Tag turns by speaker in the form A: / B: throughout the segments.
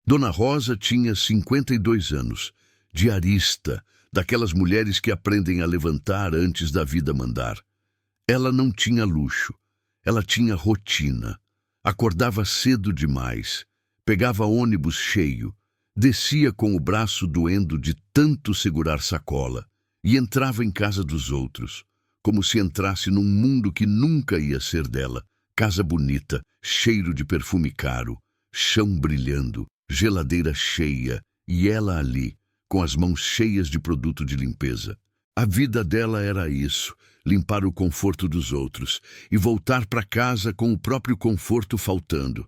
A: Dona Rosa tinha 52 anos, diarista, daquelas mulheres que aprendem a levantar antes da vida mandar. Ela não tinha luxo, ela tinha rotina. Acordava cedo demais, pegava ônibus cheio, descia com o braço doendo de tanto segurar sacola e entrava em casa dos outros, como se entrasse num mundo que nunca ia ser dela. Casa bonita, cheiro de perfume caro, chão brilhando, geladeira cheia e ela ali, com as mãos cheias de produto de limpeza. A vida dela era isso, limpar o conforto dos outros e voltar para casa com o próprio conforto faltando.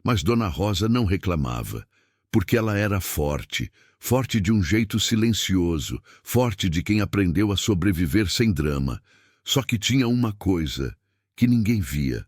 A: Mas Dona Rosa não reclamava, porque ela era forte, forte de um jeito silencioso, forte de quem aprendeu a sobreviver sem drama. Só que tinha uma coisa que ninguém via.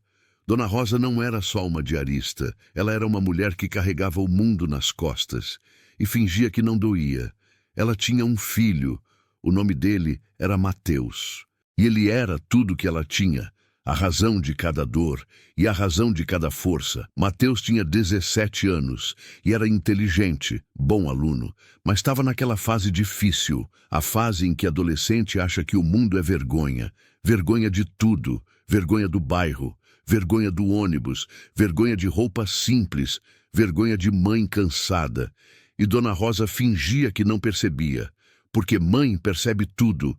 A: Dona Rosa não era só uma diarista, ela era uma mulher que carregava o mundo nas costas e fingia que não doía. Ela tinha um filho, o nome dele era Mateus, e ele era tudo que ela tinha, a razão de cada dor e a razão de cada força. Mateus tinha 17 anos e era inteligente, bom aluno, mas estava naquela fase difícil, a fase em que adolescente acha que o mundo é vergonha, vergonha de tudo, vergonha do bairro, vergonha do ônibus, vergonha de roupa simples, vergonha de mãe cansada. E Dona Rosa fingia que não percebia, porque mãe percebe tudo.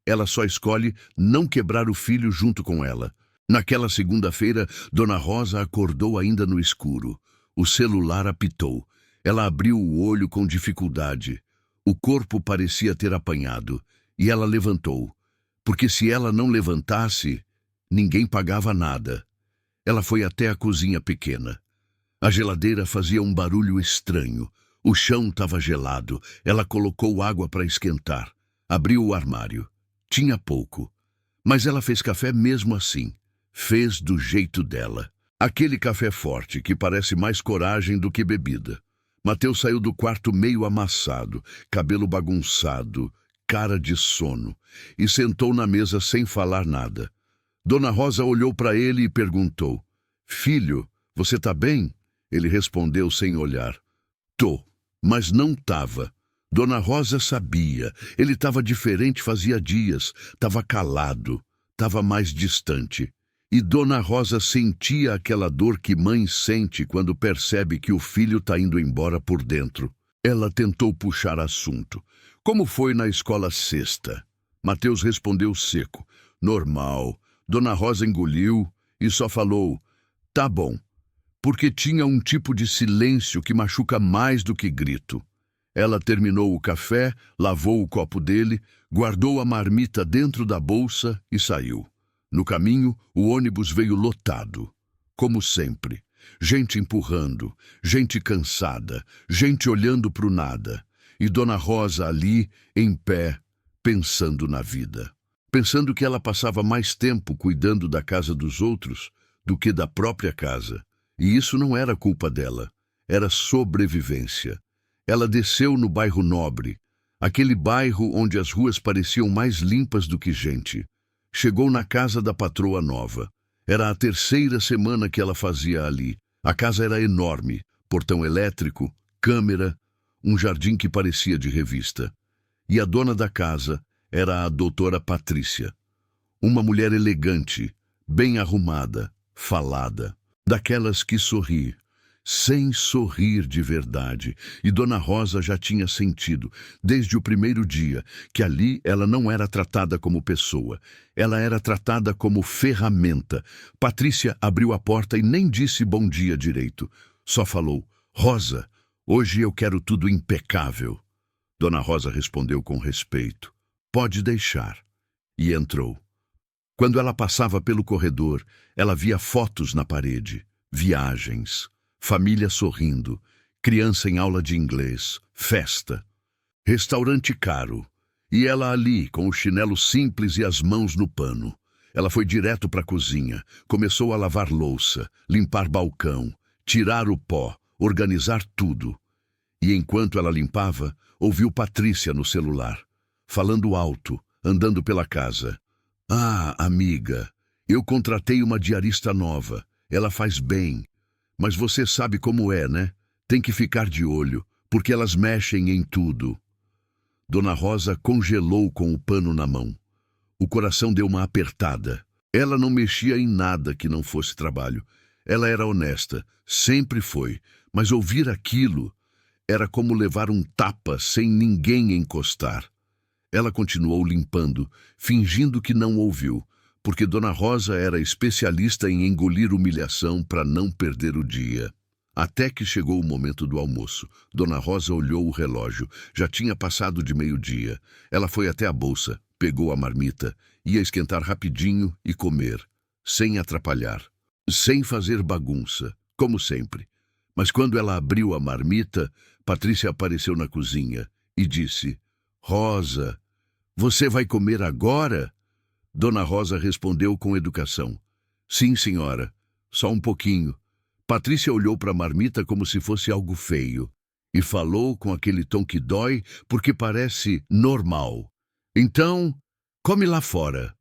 A: Ela só escolhe não quebrar o filho junto com ela. Naquela segunda-feira, Dona Rosa acordou ainda no escuro. O celular apitou. Ela abriu o olho com dificuldade. O corpo parecia ter apanhado, e ela levantou, porque se ela não levantasse, ninguém pagava nada. Ela foi até a cozinha pequena. A geladeira fazia um barulho estranho. O chão estava gelado. Ela colocou água para esquentar. Abriu o armário. Tinha pouco. Mas ela fez café mesmo assim. Fez do jeito dela. Aquele café forte que parece mais coragem do que bebida. Mateus saiu do quarto meio amassado, cabelo bagunçado, cara de sono, e sentou na mesa sem falar nada. Dona Rosa olhou para ele e perguntou: "Filho, você tá bem?" Ele respondeu sem olhar: "Tô." Mas não tava. Dona Rosa sabia. Ele estava diferente fazia dias. Estava calado. Estava mais distante. E Dona Rosa sentia aquela dor que mãe sente quando percebe que o filho está indo embora por dentro. Ela tentou puxar assunto. Como foi na escola sexta? Mateus respondeu seco: "Normal." Dona Rosa engoliu e só falou: "Tá bom." Porque tinha um tipo de silêncio que machuca mais do que grito. Ela terminou o café, lavou o copo dele, guardou a marmita dentro da bolsa e saiu. No caminho, o ônibus veio lotado. Como sempre. Gente empurrando, gente cansada, gente olhando para o nada. E Dona Rosa ali, em pé, pensando na vida. Pensando que ela passava mais tempo cuidando da casa dos outros do que da própria casa. E isso não era culpa dela, era sobrevivência. Ela desceu no bairro Nobre, aquele bairro onde as ruas pareciam mais limpas do que gente. Chegou na casa da patroa nova. Era a terceira semana que ela fazia ali. A casa era enorme, portão elétrico, câmera, um jardim que parecia de revista. E a dona da casa era a doutora Patrícia. Uma mulher elegante, bem arrumada, falada. Daquelas que sorri, sem sorrir de verdade. E Dona Rosa já tinha sentido, desde o primeiro dia, que ali ela não era tratada como pessoa. Ela era tratada como ferramenta. Patrícia abriu a porta e nem disse bom dia direito. Só falou: "Rosa, hoje eu quero tudo impecável." Dona Rosa respondeu com respeito: "Pode deixar." E entrou. Quando ela passava pelo corredor, ela via fotos na parede, viagens, família sorrindo, criança em aula de inglês, festa, restaurante caro, e ela ali com o chinelo simples e as mãos no pano. Ela foi direto para a cozinha, começou a lavar louça, limpar balcão, tirar o pó, organizar tudo. E enquanto ela limpava, ouviu Patrícia no celular, falando alto, andando pela casa. "Ah, amiga, eu contratei uma diarista nova. Ela faz bem. Mas você sabe como é, né? Tem que ficar de olho, porque elas mexem em tudo. Dona Rosa congelou com o pano na mão. O coração deu uma apertada. Ela não mexia em nada que não fosse trabalho. Ela era honesta, sempre foi, mas ouvir aquilo era como levar um tapa sem ninguém encostar. Ela continuou limpando, fingindo que não ouviu, porque Dona Rosa era especialista em engolir humilhação para não perder o dia. Até que chegou o momento do almoço. Dona Rosa olhou o relógio. Já tinha passado de meio-dia. Ela foi até a bolsa, pegou a marmita, ia esquentar rapidinho e comer, sem atrapalhar, sem fazer bagunça, como sempre. Mas quando ela abriu a marmita, Patrícia apareceu na cozinha e disse: Rosa, você vai comer agora? Dona Rosa respondeu com educação: Sim, senhora, só um pouquinho. Patrícia olhou para a marmita como se fosse algo feio e falou com aquele tom que dói porque parece normal: Então, come lá fora.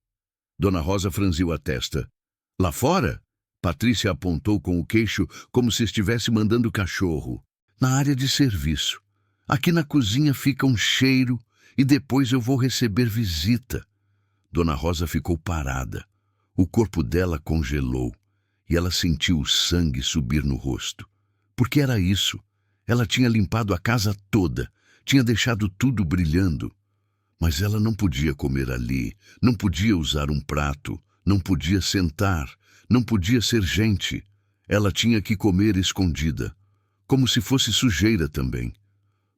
A: Dona Rosa franziu a testa. Lá fora? Patrícia apontou com o queixo como se estivesse mandando cachorro. Na área de serviço. Aqui na cozinha fica um cheiro e depois eu vou receber visita. Dona Rosa ficou parada. O corpo dela congelou e ela sentiu o sangue subir no rosto. Porque era isso. Ela tinha limpado a casa toda, tinha deixado tudo brilhando. Mas ela não podia comer ali, não podia usar um prato, não podia sentar, não podia ser gente. Ela tinha que comer escondida, como se fosse sujeira também.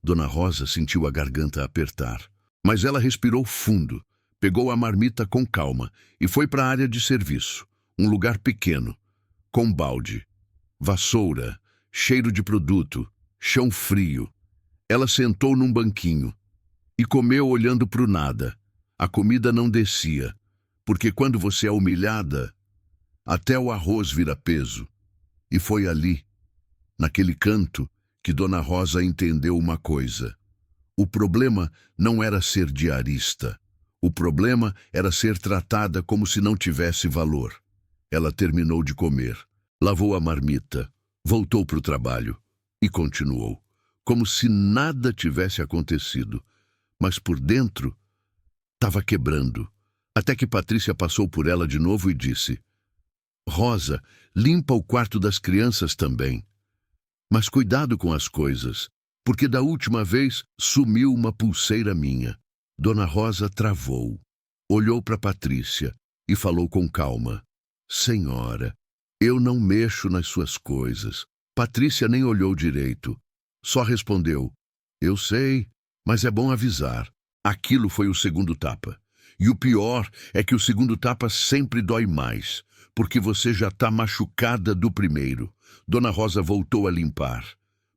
A: Dona Rosa sentiu a garganta apertar, mas ela respirou fundo, pegou a marmita com calma e foi para a área de serviço, um lugar pequeno, com balde, vassoura, cheiro de produto, chão frio. Ela sentou num banquinho e comeu olhando para o nada. A comida não descia, porque quando você é humilhada, até o arroz vira peso. E foi ali, naquele canto, que Dona Rosa entendeu uma coisa. O problema não era ser diarista. O problema era ser tratada como se não tivesse valor. Ela terminou de comer, lavou a marmita, voltou para o trabalho e continuou, como se nada tivesse acontecido. Mas por dentro, estava quebrando. Até que Patrícia passou por ela de novo e disse: Rosa, limpa o quarto das crianças também. Mas cuidado com as coisas, porque da última vez sumiu uma pulseira minha. Dona Rosa travou, olhou para Patrícia e falou com calma: Senhora, eu não mexo nas suas coisas. Patrícia nem olhou direito. Só respondeu: Eu sei, mas é bom avisar. Aquilo foi o segundo tapa. E o pior é que o segundo tapa sempre dói mais, porque você já está machucada do primeiro. Dona Rosa voltou a limpar,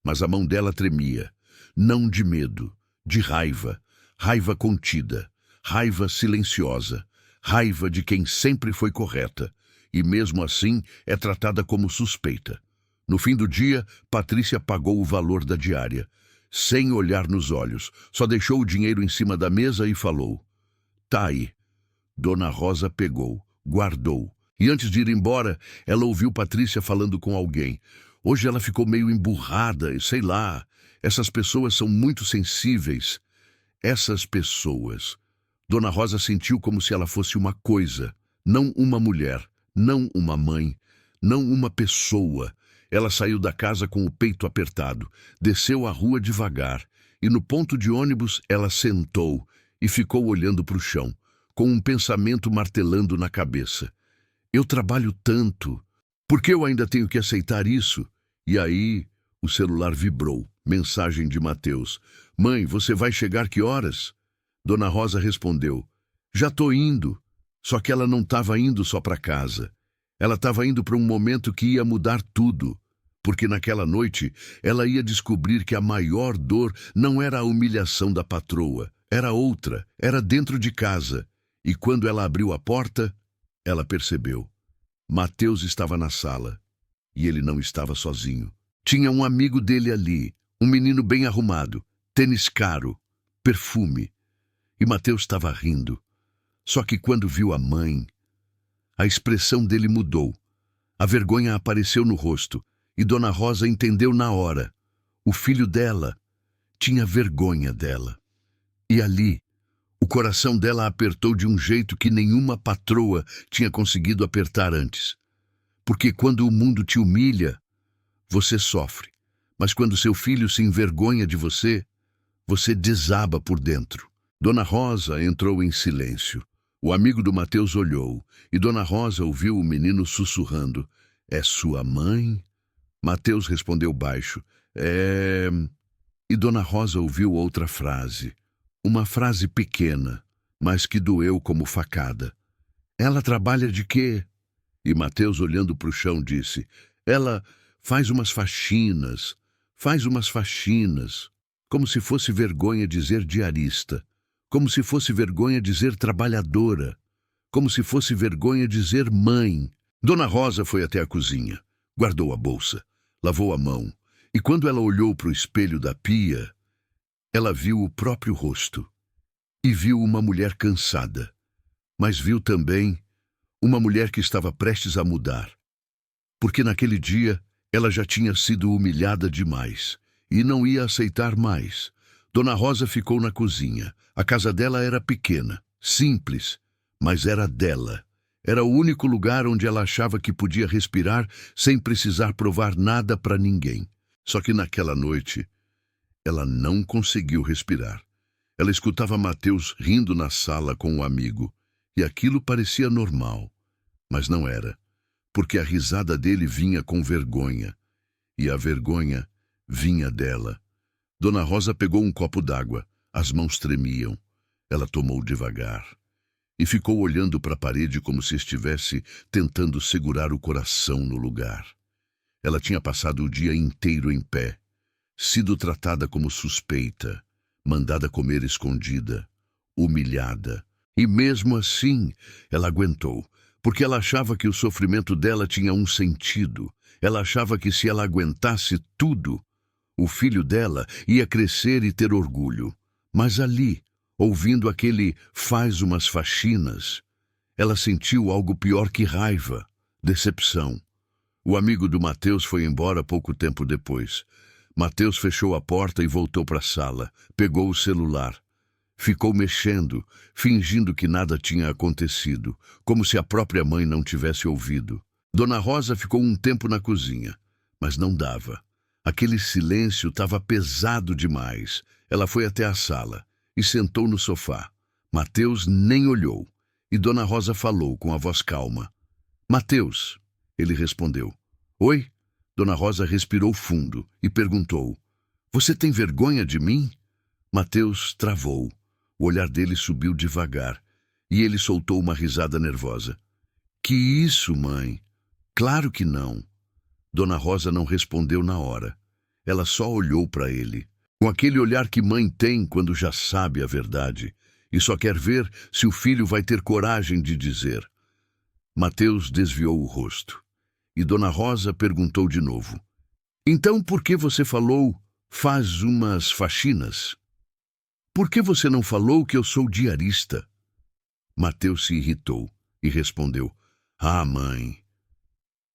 A: mas a mão dela tremia. Não de medo, de raiva. Raiva contida, raiva silenciosa, raiva de quem sempre foi correta, e mesmo assim é tratada como suspeita. No fim do dia, Patrícia pagou o valor da diária, sem olhar nos olhos, só deixou o dinheiro em cima da mesa e falou: Tá aí. Dona Rosa pegou, guardou, e antes de ir embora, ela ouviu Patrícia falando com alguém. Hoje ela ficou meio emburrada, e sei lá, essas pessoas são muito sensíveis. Essas pessoas. Dona Rosa sentiu como se ela fosse uma coisa, não uma mulher, não uma mãe, não uma pessoa. Ela saiu da casa com o peito apertado, desceu a rua devagar, e no ponto de ônibus ela sentou e ficou olhando para o chão, com um pensamento martelando na cabeça. Eu trabalho tanto, por que eu ainda tenho que aceitar isso? E aí o celular vibrou. Mensagem de Mateus: Mãe, você vai chegar que horas? Dona Rosa respondeu: Já tô indo. Só que ela não estava indo só para casa. Ela estava indo para um momento que ia mudar tudo. Porque naquela noite ela ia descobrir que a maior dor não era a humilhação da patroa. Era outra, era dentro de casa. E quando ela abriu a porta, ela percebeu. Mateus estava na sala. E ele não estava sozinho. Tinha um amigo dele ali. Um menino bem arrumado, tênis caro, perfume. E Mateus estava rindo. Só que quando viu a mãe, a expressão dele mudou. A vergonha apareceu no rosto e Dona Rosa entendeu na hora. O filho dela tinha vergonha dela. E ali, o coração dela apertou de um jeito que nenhuma patroa tinha conseguido apertar antes. Porque quando o mundo te humilha, você sofre. Mas quando seu filho se envergonha de você, você desaba por dentro. Dona Rosa entrou em silêncio. O amigo do Mateus olhou, e Dona Rosa ouviu o menino sussurrando: "É sua mãe?" Mateus respondeu baixo: "É..." E Dona Rosa ouviu outra frase, uma frase pequena, mas que doeu como facada. "Ela trabalha de quê?" E Mateus, olhando para o chão, disse: "Ela faz umas faxinas, como se fosse vergonha dizer diarista, como se fosse vergonha dizer trabalhadora, como se fosse vergonha dizer mãe." Dona Rosa foi até a cozinha, guardou a bolsa, lavou a mão, e quando ela olhou para o espelho da pia, ela viu o próprio rosto. E viu uma mulher cansada, mas viu também uma mulher que estava prestes a mudar. Porque naquele dia ela já tinha sido humilhada demais e não ia aceitar mais. Dona Rosa ficou na cozinha. A casa dela era pequena, simples, mas era dela. Era o único lugar onde ela achava que podia respirar sem precisar provar nada para ninguém. Só que naquela noite, ela não conseguiu respirar. Ela escutava Mateus rindo na sala com um amigo, e aquilo parecia normal, mas não era, porque a risada dele vinha com vergonha, e a vergonha vinha dela. Dona Rosa pegou um copo d'água, as mãos tremiam. Ela tomou devagar e ficou olhando para a parede como se estivesse tentando segurar o coração no lugar. Ela tinha passado o dia inteiro em pé, sido tratada como suspeita, mandada comer escondida, humilhada. E mesmo assim, ela aguentou, porque ela achava que o sofrimento dela tinha um sentido. Ela achava que se ela aguentasse tudo, o filho dela ia crescer e ter orgulho. Mas ali, ouvindo aquele "faz umas faxinas", ela sentiu algo pior que raiva, decepção. O amigo do Mateus foi embora pouco tempo depois. Mateus fechou a porta e voltou para a sala. Pegou o celular. Ficou mexendo, fingindo que nada tinha acontecido, como se a própria mãe não tivesse ouvido. Dona Rosa ficou um tempo na cozinha, mas não dava. Aquele silêncio estava pesado demais. Ela foi até a sala e sentou no sofá. Mateus nem olhou, e Dona Rosa falou com a voz calma. "Mateus", ele respondeu. "Oi?" Dona Rosa respirou fundo e perguntou: "Você tem vergonha de mim?" Mateus travou. O olhar dele subiu devagar, e ele soltou uma risada nervosa. "Que isso, mãe? Claro que não." Dona Rosa não respondeu na hora. Ela só olhou para ele, com aquele olhar que mãe tem quando já sabe a verdade, e só quer ver se o filho vai ter coragem de dizer. Mateus desviou o rosto. E Dona Rosa perguntou de novo: "Então por que você falou 'faz umas faxinas'? Por que você não falou que eu sou diarista?" Mateus se irritou e respondeu: "Ah, mãe,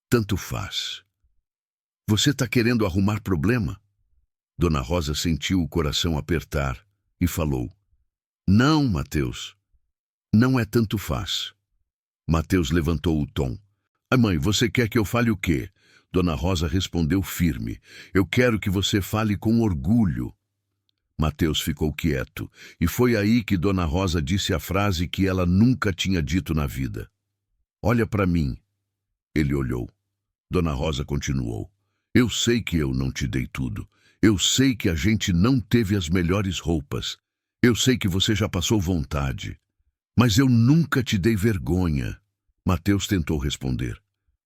A: tanto faz. Você está querendo arrumar problema?" Dona Rosa sentiu o coração apertar e falou: "Não, Mateus, não é tanto faz." Mateus levantou o tom. "Ah, mãe, você quer que eu fale o quê?" Dona Rosa respondeu firme: "Eu quero que você fale com orgulho." Mateus ficou quieto, e foi aí que Dona Rosa disse a frase que ela nunca tinha dito na vida. "Olha para mim." Ele olhou. Dona Rosa continuou: "Eu sei que eu não te dei tudo. Eu sei que a gente não teve as melhores roupas. Eu sei que você já passou vontade. Mas eu nunca te dei vergonha." Mateus tentou responder,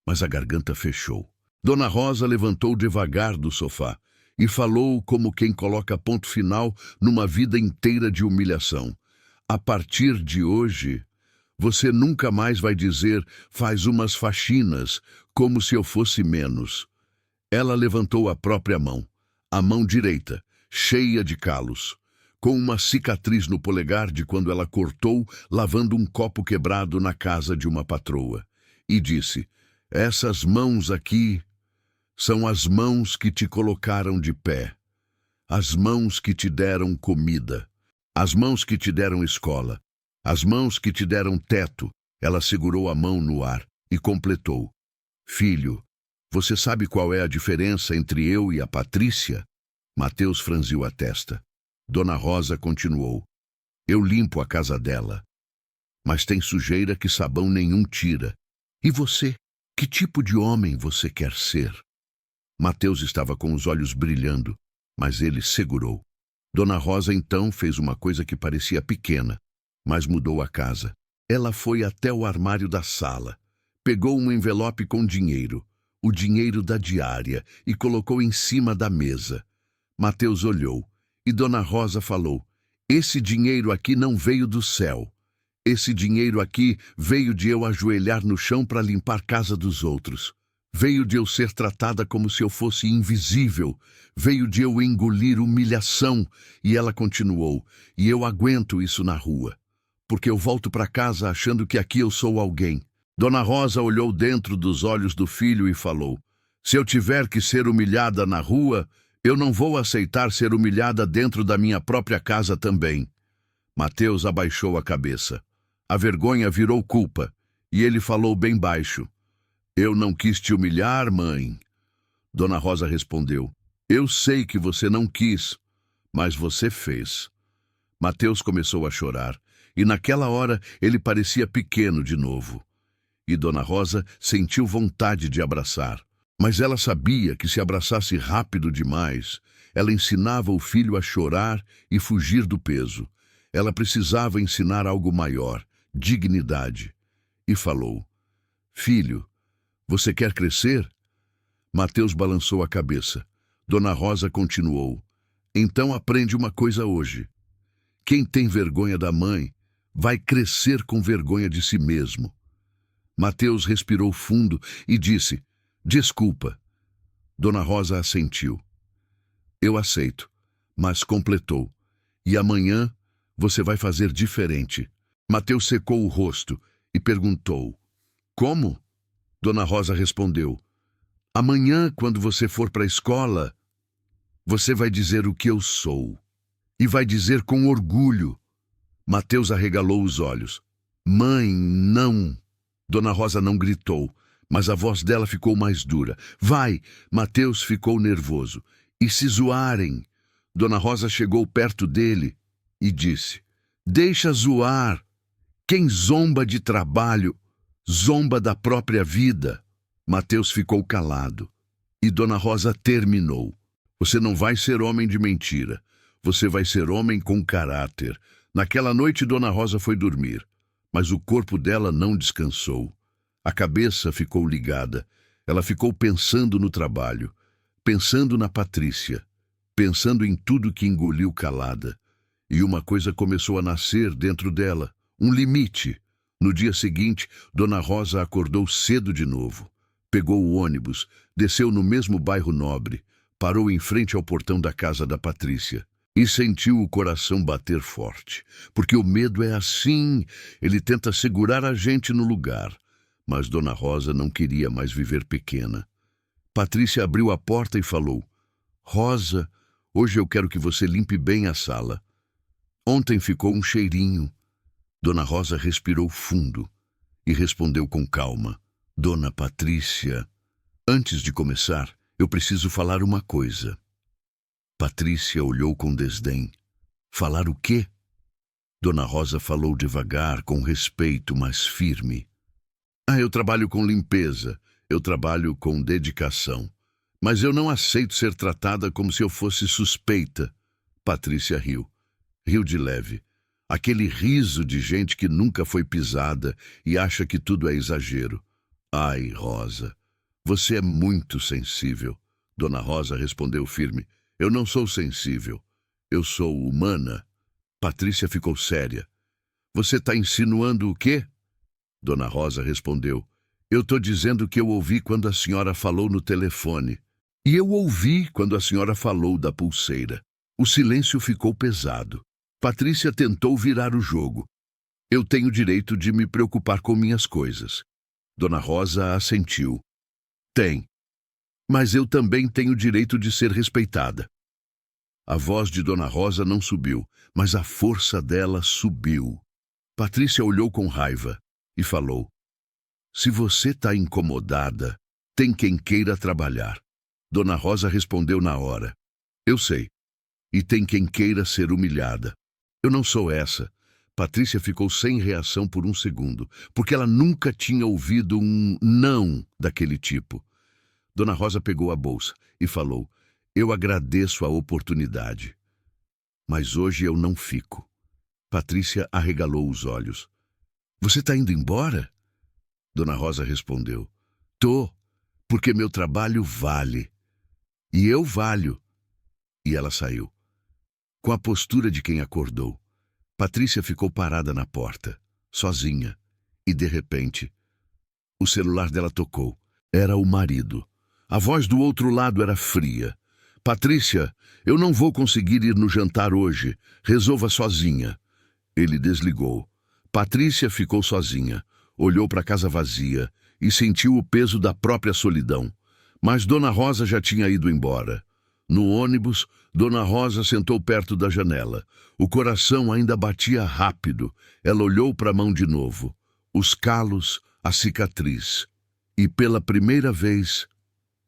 A: mas a garganta fechou. Dona Rosa levantou devagar do sofá e falou como quem coloca ponto final numa vida inteira de humilhação. "A partir de hoje, você nunca mais vai dizer 'faz umas faxinas', como se eu fosse menos." Ela levantou a própria mão, a mão direita, cheia de calos, com uma cicatriz no polegar de quando ela cortou lavando um copo quebrado na casa de uma patroa, e disse: "Essas mãos aqui são as mãos que te colocaram de pé. as mãos que te deram comida, as mãos que te deram escola, as mãos que te deram teto. Ela segurou a mão no ar e completou: filho, você sabe qual é a diferença entre eu e a Patrícia? Mateus franziu a testa. Dona Rosa continuou: eu limpo a casa dela, mas tem sujeira que sabão nenhum tira. E você? Que tipo de homem você quer ser? Mateus estava com os olhos brilhando, mas ele segurou. Dona Rosa então fez uma coisa que parecia pequena, mas mudou a casa. Ela foi até o armário da sala, pegou um envelope com dinheiro, o dinheiro da diária, e colocou em cima da mesa. Mateus olhou, e Dona Rosa falou: esse dinheiro aqui não veio do céu. Esse dinheiro aqui veio de eu ajoelhar no chão para limpar a casa dos outros. Veio de eu ser tratada como se eu fosse invisível. Veio de eu engolir humilhação. E ela continuou: e eu aguento isso na rua, porque eu volto para casa achando que aqui eu sou alguém. Dona Rosa olhou dentro dos olhos do filho e falou: se eu tiver que ser humilhada na rua, eu não vou aceitar ser humilhada dentro da minha própria casa também. Mateus abaixou a cabeça. A vergonha virou culpa, e ele falou bem baixo: eu não quis te humilhar, mãe. Dona Rosa respondeu: eu sei que você não quis, mas você fez. Mateus começou a chorar, e naquela hora ele parecia pequeno de novo. E Dona Rosa sentiu vontade de abraçar, mas ela sabia que se abraçasse rápido demais, ela ensinava o filho a chorar e fugir do peso. Ela precisava ensinar algo maior, dignidade. E falou: filho, você quer crescer? Mateus balançou a cabeça. Dona Rosa continuou: então aprende uma coisa hoje. Quem tem vergonha da mãe vai crescer com vergonha de si mesmo. Mateus respirou fundo e disse: desculpa. Dona Rosa assentiu. Eu aceito, mas completou: e amanhã você vai fazer diferente. Mateus secou o rosto e perguntou: como? Dona Rosa respondeu: amanhã, quando você for para a escola, você vai dizer o que eu sou. E vai dizer com orgulho. Mateus arregalou os olhos. Mãe, não. Dona Rosa não gritou, mas a voz dela ficou mais dura. Vai. Mateus ficou nervoso. E se zoarem? Dona Rosa chegou perto dele e disse: deixa zoar. Quem zomba de trabalho, zomba da própria vida. Mateus ficou calado. E Dona Rosa terminou: você não vai ser homem de mentira. Você vai ser homem com caráter. Naquela noite, Dona Rosa foi dormir, mas o corpo dela não descansou. A cabeça ficou ligada. Ela ficou pensando no trabalho, pensando na Patrícia, pensando em tudo que engoliu calada. E uma coisa começou a nascer dentro dela, um limite. No dia seguinte, Dona Rosa acordou cedo de novo. Pegou o ônibus, desceu no mesmo bairro nobre, parou em frente ao portão da casa da Patrícia. E sentiu o coração bater forte, porque o medo é assim, ele tenta segurar a gente no lugar. Mas Dona Rosa não queria mais viver pequena. Patrícia abriu a porta e falou: Rosa, hoje eu quero que você limpe bem a sala. Ontem ficou um cheirinho. Dona Rosa respirou fundo e respondeu com calma: Dona Patrícia, antes de começar, eu preciso falar uma coisa. Patrícia olhou com desdém. Falar o quê? Dona Rosa falou devagar, com respeito, mas firme. Eu trabalho com limpeza, eu trabalho com dedicação, mas eu não aceito ser tratada como se eu fosse suspeita. Patrícia riu. Riu de leve. Aquele riso de gente que nunca foi pisada e acha que tudo é exagero. Ai, Rosa, você é muito sensível. Dona Rosa respondeu firme. Eu não sou sensível. Eu sou humana. Patrícia ficou séria. Você está insinuando o quê? Dona Rosa respondeu. Eu estou dizendo que eu ouvi quando a senhora falou no telefone. E eu ouvi quando a senhora falou da pulseira. O silêncio ficou pesado. Patrícia tentou virar o jogo. Eu tenho direito de me preocupar com minhas coisas. Dona Rosa assentiu. Tem. Mas eu também tenho direito de ser respeitada. A voz de Dona Rosa não subiu, mas a força dela subiu. Patrícia olhou com raiva e falou: "Se você está incomodada, tem quem queira trabalhar." Dona Rosa respondeu na hora: "Eu sei. E tem quem queira ser humilhada. Eu não sou essa." Patrícia ficou sem reação por um segundo, porque ela nunca tinha ouvido um não daquele tipo. Dona Rosa pegou a bolsa e falou: "Eu agradeço a oportunidade, mas hoje eu não fico." Patrícia arregalou os olhos. "Você está indo embora?" Dona Rosa respondeu: "Tô, porque meu trabalho vale. E eu valho." E ela saiu, com a postura de quem acordou. Patrícia ficou parada na porta, sozinha, e de repente, o celular dela tocou. Era o marido. A voz do outro lado era fria. "Patrícia, eu não vou conseguir ir no jantar hoje. Resolva sozinha." Ele desligou. Patrícia ficou sozinha, olhou para a casa vazia e sentiu o peso da própria solidão. Mas Dona Rosa já tinha ido embora. No ônibus, Dona Rosa sentou perto da janela. O coração ainda batia rápido. Ela olhou para a mão de novo. Os calos, a cicatriz. E pela primeira vez,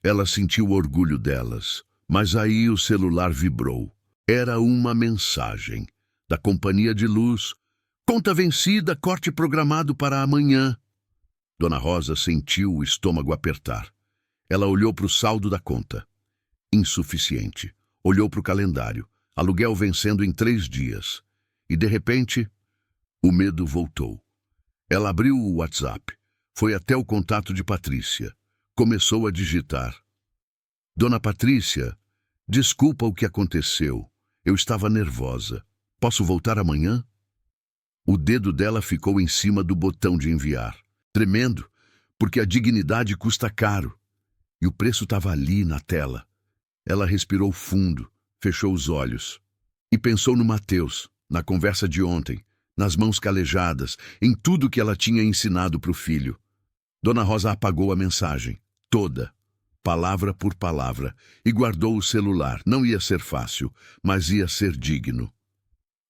A: ela sentiu orgulho delas. Mas aí o celular vibrou. Era uma mensagem da companhia de luz: "Conta vencida, corte programado para amanhã." Dona Rosa sentiu o estômago apertar. Ela olhou para o saldo da conta. Insuficiente. Olhou para o calendário. Aluguel vencendo em 3 dias. E, de repente, o medo voltou. Ela abriu o WhatsApp. Foi até o contato de Patrícia. Começou a digitar: "Dona Patrícia, desculpa o que aconteceu. Eu estava nervosa. Posso voltar amanhã?" O dedo dela ficou em cima do botão de enviar, tremendo, porque a dignidade custa caro. E o preço estava ali na tela. Ela respirou fundo, fechou os olhos e pensou no Mateus, na conversa de ontem, nas mãos calejadas, em tudo que ela tinha ensinado para o filho. Dona Rosa apagou a mensagem, toda, palavra por palavra, e guardou o celular. Não ia ser fácil, mas ia ser digno.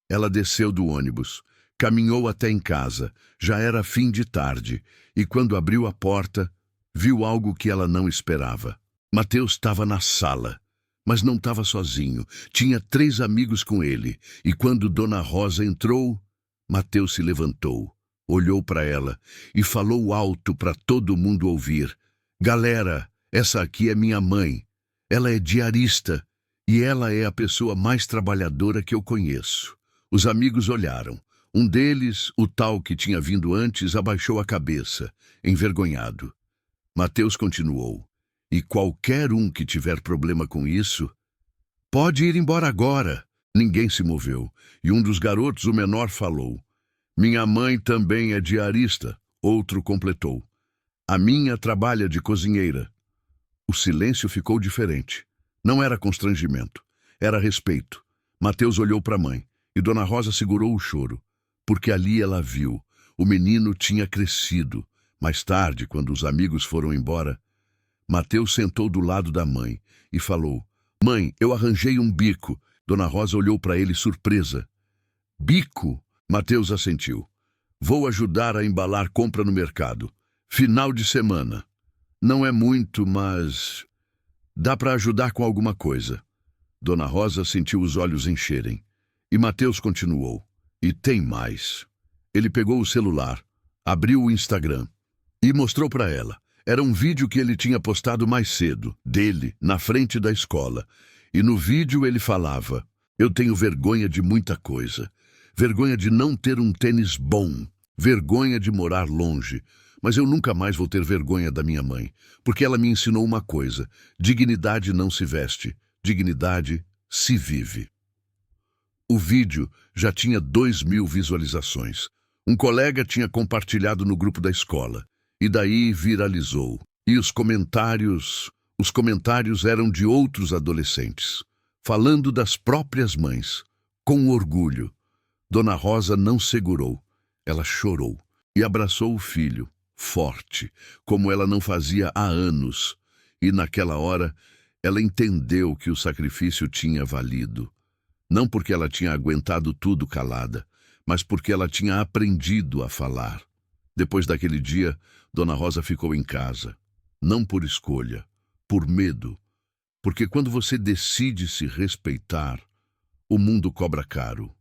A: Ela desceu do ônibus, caminhou até em casa. Já era fim de tarde, e quando abriu a porta, viu algo que ela não esperava. Mateus estava na sala, mas não estava sozinho. Tinha 3 amigos com ele, e quando Dona Rosa entrou, Mateus se levantou, olhou para ela e falou alto para todo mundo ouvir: "Galera, essa aqui é minha mãe. Ela é diarista, e ela é a pessoa mais trabalhadora que eu conheço." Os amigos olharam. Um deles, o tal que tinha vindo antes, abaixou a cabeça, envergonhado. Mateus continuou: "E qualquer um que tiver problema com isso, pode ir embora agora." Ninguém se moveu, e um dos garotos, o menor, falou: "Minha mãe também é diarista." Outro completou: "A minha trabalha de cozinheira." O silêncio ficou diferente. Não era constrangimento, era respeito. Mateus olhou para a mãe, e Dona Rosa segurou o choro, porque ali ela viu: o menino tinha crescido. Mais tarde, quando os amigos foram embora, Mateus sentou do lado da mãe e falou: "Mãe, eu arranjei um bico." Dona Rosa olhou para ele surpresa. "Bico?" Mateus assentiu. "Vou ajudar a embalar compra no mercado. Final de semana. Não é muito, mas dá para ajudar com alguma coisa." Dona Rosa sentiu os olhos encherem. E Mateus continuou: "E tem mais." Ele pegou o celular, abriu o Instagram e mostrou para ela. Era um vídeo que ele tinha postado mais cedo, dele, na frente da escola. E no vídeo ele falava: "Eu tenho vergonha de muita coisa. Vergonha de não ter um tênis bom. Vergonha de morar longe. Mas eu nunca mais vou ter vergonha da minha mãe, porque ela me ensinou uma coisa: dignidade não se veste, dignidade se vive." O vídeo já tinha 2.000 visualizações. Um colega tinha compartilhado no grupo da escola. E daí viralizou. E os comentários eram de outros adolescentes, falando das próprias mães, com orgulho. Dona Rosa não segurou. Ela chorou e abraçou o filho, forte, como ela não fazia há anos. E naquela hora, ela entendeu que o sacrifício tinha valido. Não porque ela tinha aguentado tudo calada, mas porque ela tinha aprendido a falar. Depois daquele dia, Dona Rosa ficou em casa. Não por escolha, por medo. Porque quando você decide se respeitar, o mundo cobra caro.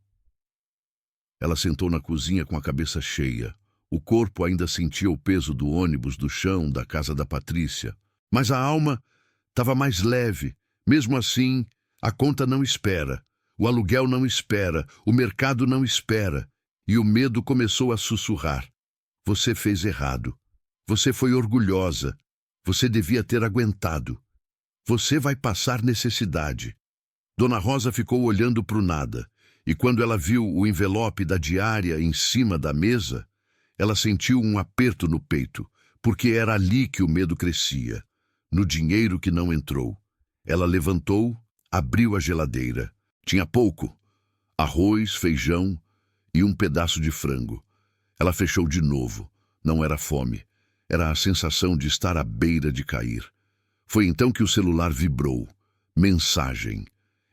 A: Ela sentou na cozinha com a cabeça cheia. O corpo ainda sentia o peso do ônibus, do chão, da casa da Patrícia. Mas a alma estava mais leve. Mesmo assim, a conta não espera. O aluguel não espera. O mercado não espera. E o medo começou a sussurrar. Você fez errado. Você foi orgulhosa. Você devia ter aguentado. Você vai passar necessidade. Dona Rosa ficou olhando para o nada. E quando ela viu o envelope da diária em cima da mesa, ela sentiu um aperto no peito, porque era ali que o medo crescia, no dinheiro que não entrou. Ela levantou, abriu a geladeira. Tinha pouco: arroz, feijão e um pedaço de frango. Ela fechou de novo. Não era fome. Era a sensação de estar à beira de cair. Foi então que o celular vibrou. Mensagem.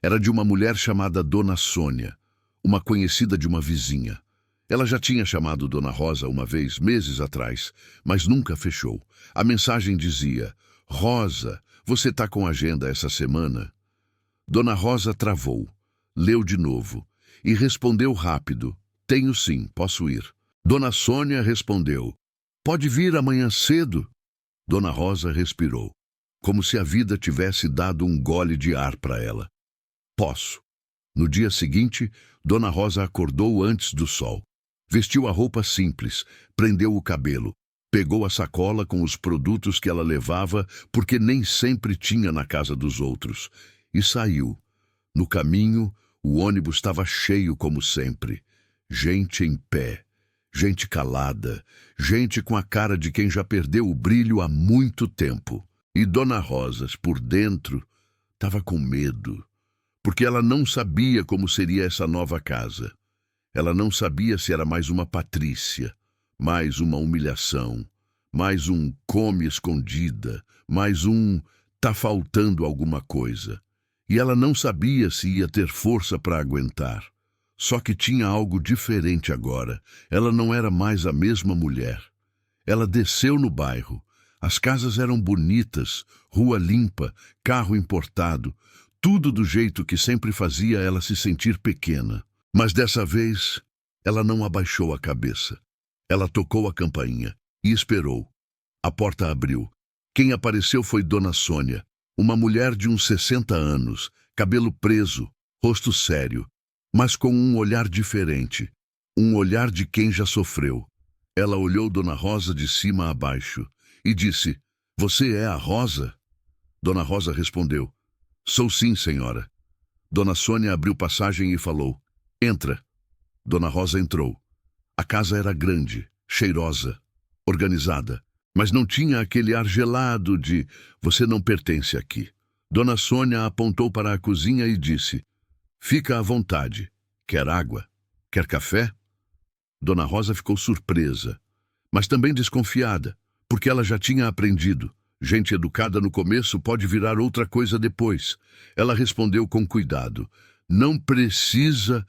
A: Era de uma mulher chamada Dona Sônia, uma conhecida de uma vizinha. Ela já tinha chamado Dona Rosa uma vez, meses atrás, mas nunca fechou. A mensagem dizia: Rosa, você está com agenda essa semana? Dona Rosa travou, leu de novo e respondeu rápido: tenho sim, posso ir. Dona Sônia respondeu: pode vir amanhã cedo? Dona Rosa respirou, como se a vida tivesse dado um gole de ar para ela. Posso. No dia seguinte, Dona Rosa acordou antes do sol. Vestiu a roupa simples, prendeu o cabelo, pegou a sacola com os produtos que ela levava, porque nem sempre tinha na casa dos outros, e saiu. No caminho, o ônibus estava cheio como sempre. Gente em pé, gente calada, gente com a cara de quem já perdeu o brilho há muito tempo. E Dona Rosa, por dentro, estava com medo, porque ela não sabia como seria essa nova casa. Ela não sabia se era mais uma Patrícia, mais uma humilhação, mais um come escondida, mais um tá faltando alguma coisa. E ela não sabia se ia ter força para aguentar. Só que tinha algo diferente agora. Ela não era mais a mesma mulher. Ela desceu no bairro. As casas eram bonitas, rua limpa, carro importado, tudo do jeito que sempre fazia ela se sentir pequena. Mas dessa vez, ela não abaixou a cabeça. Ela tocou a campainha e esperou. A porta abriu. Quem apareceu foi Dona Sônia, uma mulher de uns 60 anos, cabelo preso, rosto sério, mas com um olhar diferente, um olhar de quem já sofreu. Ela olhou Dona Rosa de cima a baixo e disse: você é a Rosa? Dona Rosa respondeu: sou sim, senhora. Dona Sônia abriu passagem e falou: entra. Dona Rosa entrou. A casa era grande, cheirosa, organizada, mas não tinha aquele ar gelado de você não pertence aqui. Dona Sônia apontou para a cozinha e disse: fica à vontade. Quer água? Quer café? Dona Rosa ficou surpresa, mas também desconfiada, porque ela já tinha aprendido. Gente educada no começo pode virar outra coisa depois. Ela respondeu com cuidado: não precisa.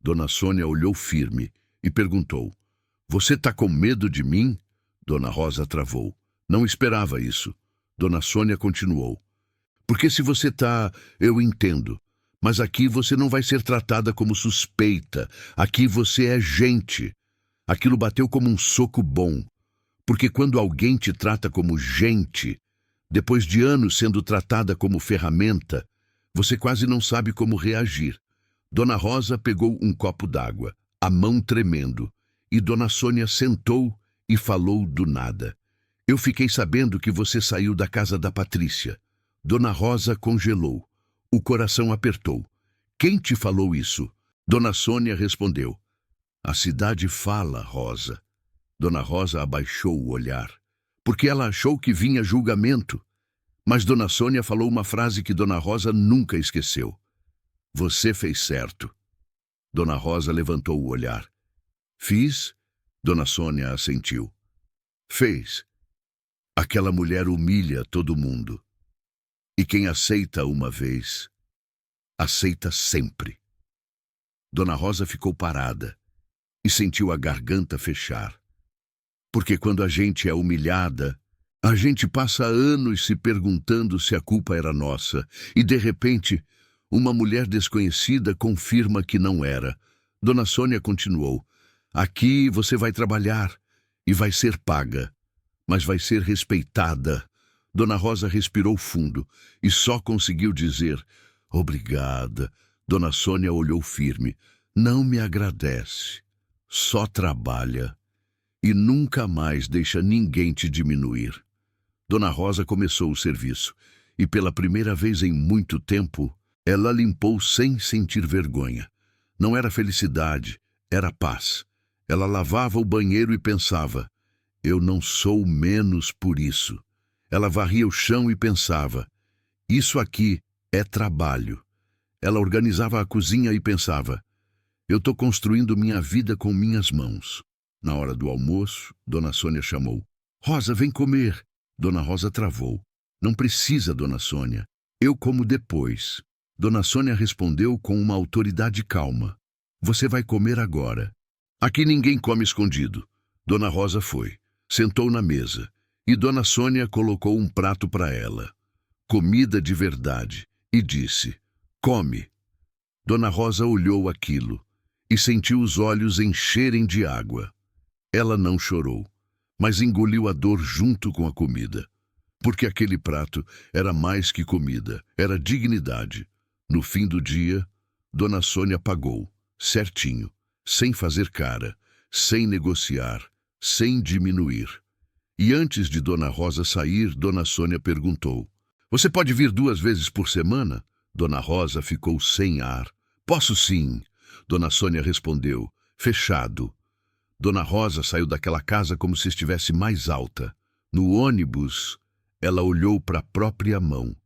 A: Dona Sônia olhou firme e perguntou: você tá com medo de mim? Dona Rosa travou. Não esperava isso. Dona Sônia continuou: porque se você tá, eu entendo. Mas aqui você não vai ser tratada como suspeita. Aqui você é gente. Aquilo bateu como um soco bom. Porque quando alguém te trata como gente, depois de anos sendo tratada como ferramenta, você quase não sabe como reagir. Dona Rosa pegou um copo d'água, a mão tremendo, e Dona Sônia sentou e falou do nada. Eu fiquei sabendo que você saiu da casa da Patrícia. Dona Rosa congelou. O coração apertou. Quem te falou isso? Dona Sônia respondeu: a cidade fala, Rosa. Dona Rosa abaixou o olhar, porque ela achou que vinha julgamento. Mas Dona Sônia falou uma frase que Dona Rosa nunca esqueceu: você fez certo. Dona Rosa levantou o olhar. Fiz? Dona Sônia assentiu. Fez. Aquela mulher humilha todo mundo. E quem aceita uma vez, aceita sempre. Dona Rosa ficou parada e sentiu a garganta fechar. Porque quando a gente é humilhada, a gente passa anos se perguntando se a culpa era nossa, e de repente, uma mulher desconhecida confirma que não era. Dona Sônia continuou: aqui você vai trabalhar e vai ser paga, mas vai ser respeitada. Dona Rosa respirou fundo e só conseguiu dizer: obrigada. Dona Sônia olhou firme: não me agradece, só trabalha e nunca mais deixa ninguém te diminuir. Dona Rosa começou o serviço e pela primeira vez em muito tempo, ela limpou sem sentir vergonha. Não era felicidade, era paz. Ela lavava o banheiro e pensava: eu não sou menos por isso. Ela varria o chão e pensava: isso aqui é trabalho. Ela organizava a cozinha e pensava: eu estou construindo minha vida com minhas mãos. Na hora do almoço, Dona Sônia chamou: Rosa, vem comer. Dona Rosa travou: não precisa, Dona Sônia. Eu como depois. Dona Sônia respondeu com uma autoridade calma: você vai comer agora. Aqui ninguém come escondido. Dona Rosa foi, sentou na mesa, e Dona Sônia colocou um prato para ela. Comida de verdade, e disse: come. Dona Rosa olhou aquilo e sentiu os olhos encherem de água. Ela não chorou, mas engoliu a dor junto com a comida. Porque aquele prato era mais que comida, era dignidade. No fim do dia, Dona Sônia pagou, certinho, sem fazer cara, sem negociar, sem diminuir. E antes de Dona Rosa sair, Dona Sônia perguntou: você pode vir 2 vezes por semana? Dona Rosa ficou sem ar. Posso sim, Dona Sônia respondeu, fechado. Dona Rosa saiu daquela casa como se estivesse mais alta. No ônibus, ela olhou para a própria mão,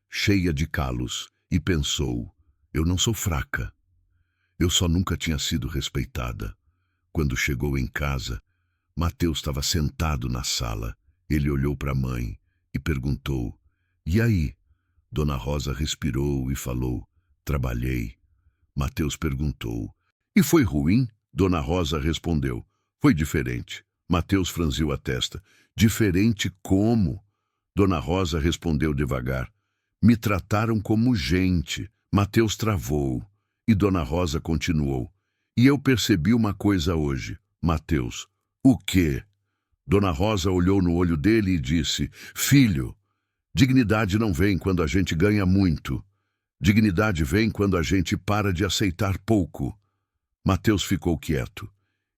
A: cheia de calos, e pensou: eu não sou fraca. Eu só nunca tinha sido respeitada. Quando chegou em casa, Mateus estava sentado na sala. Ele olhou para a mãe e perguntou: e aí? Dona Rosa respirou e falou: trabalhei. Mateus perguntou: e foi ruim? Dona Rosa respondeu: foi diferente. Mateus franziu a testa: diferente como? Dona Rosa respondeu devagar: me trataram como gente. Mateus travou e Dona Rosa continuou: e eu percebi uma coisa hoje. Mateus: o quê? Dona Rosa olhou no olho dele e disse: filho, dignidade não vem quando a gente ganha muito. Dignidade vem quando a gente para de aceitar pouco. Mateus ficou quieto.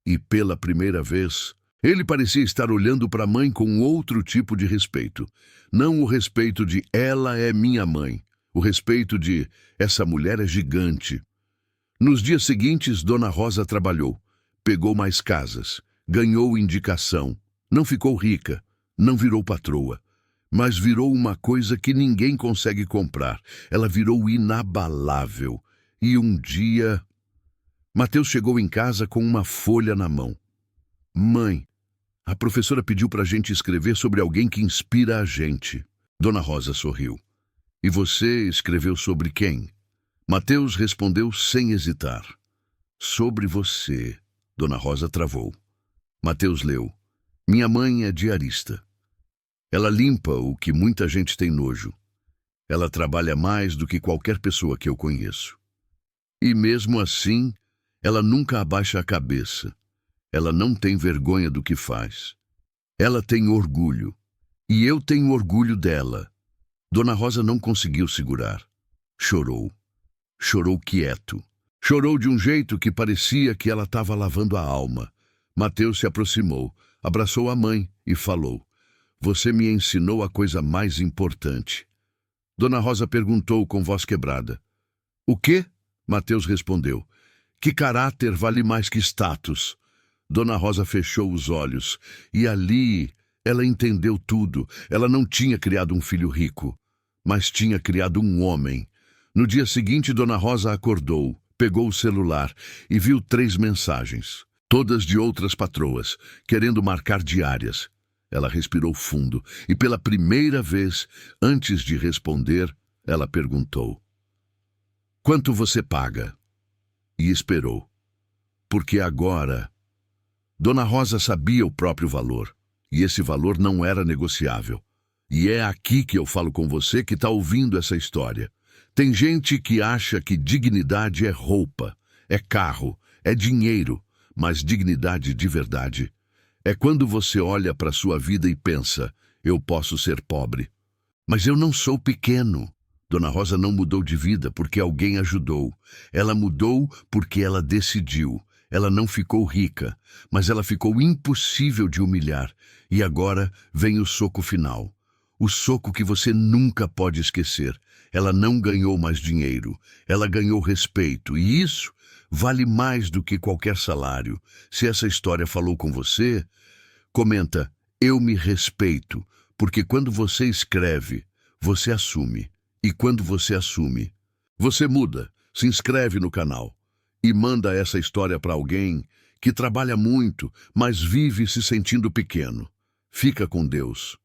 A: E pela primeira vez, ele parecia estar olhando para a mãe com outro tipo de respeito. Não o respeito de ela é minha mãe. O respeito de essa mulher é gigante. Nos dias seguintes, Dona Rosa trabalhou. Pegou mais casas. Ganhou indicação. Não ficou rica. Não virou patroa. Mas virou uma coisa que ninguém consegue comprar. Ela virou inabalável. E um dia, Mateus chegou em casa com uma folha na mão. Mãe, a professora pediu para a gente escrever sobre alguém que inspira a gente. Dona Rosa sorriu. E você escreveu sobre quem? Mateus respondeu sem hesitar. Sobre você. Dona Rosa travou. Mateus leu: minha mãe é diarista. Ela limpa o que muita gente tem nojo. Ela trabalha mais do que qualquer pessoa que eu conheço. E mesmo assim, ela nunca abaixa a cabeça. Ela não tem vergonha do que faz. Ela tem orgulho. E eu tenho orgulho dela. Dona Rosa não conseguiu segurar. Chorou. Chorou quieto. Chorou de um jeito que parecia que ela estava lavando a alma. Mateus se aproximou, abraçou a mãe e falou: você me ensinou a coisa mais importante. Dona Rosa perguntou com voz quebrada: o quê? Mateus respondeu: que caráter vale mais que status. Dona Rosa fechou os olhos e ali ela entendeu tudo. Ela não tinha criado um filho rico, mas tinha criado um homem. No dia seguinte, Dona Rosa acordou, pegou o celular e viu 3 mensagens, todas de outras patroas, querendo marcar diárias. Ela respirou fundo e pela primeira vez, antes de responder, ela perguntou: quanto você paga? e esperou. Porque agora, Dona Rosa sabia o próprio valor, e esse valor não era negociável. E é aqui que eu falo com você que está ouvindo essa história. Tem gente que acha que dignidade é roupa, é carro, é dinheiro, mas dignidade de verdade é quando você olha para sua vida e pensa, eu posso ser pobre, mas eu não sou pequeno. Dona Rosa não mudou de vida porque alguém ajudou. Ela mudou porque ela decidiu. Ela não ficou rica, mas ela ficou impossível de humilhar. E agora vem o soco final. O soco que você nunca pode esquecer. Ela não ganhou mais dinheiro. Ela ganhou respeito. E isso vale mais do que qualquer salário. Se essa história falou com você, comenta, eu me respeito. Porque quando você escreve, você assume. E quando você assume, você muda. Se inscreve no canal e manda essa história para alguém que trabalha muito, mas vive se sentindo pequeno. Fica com Deus.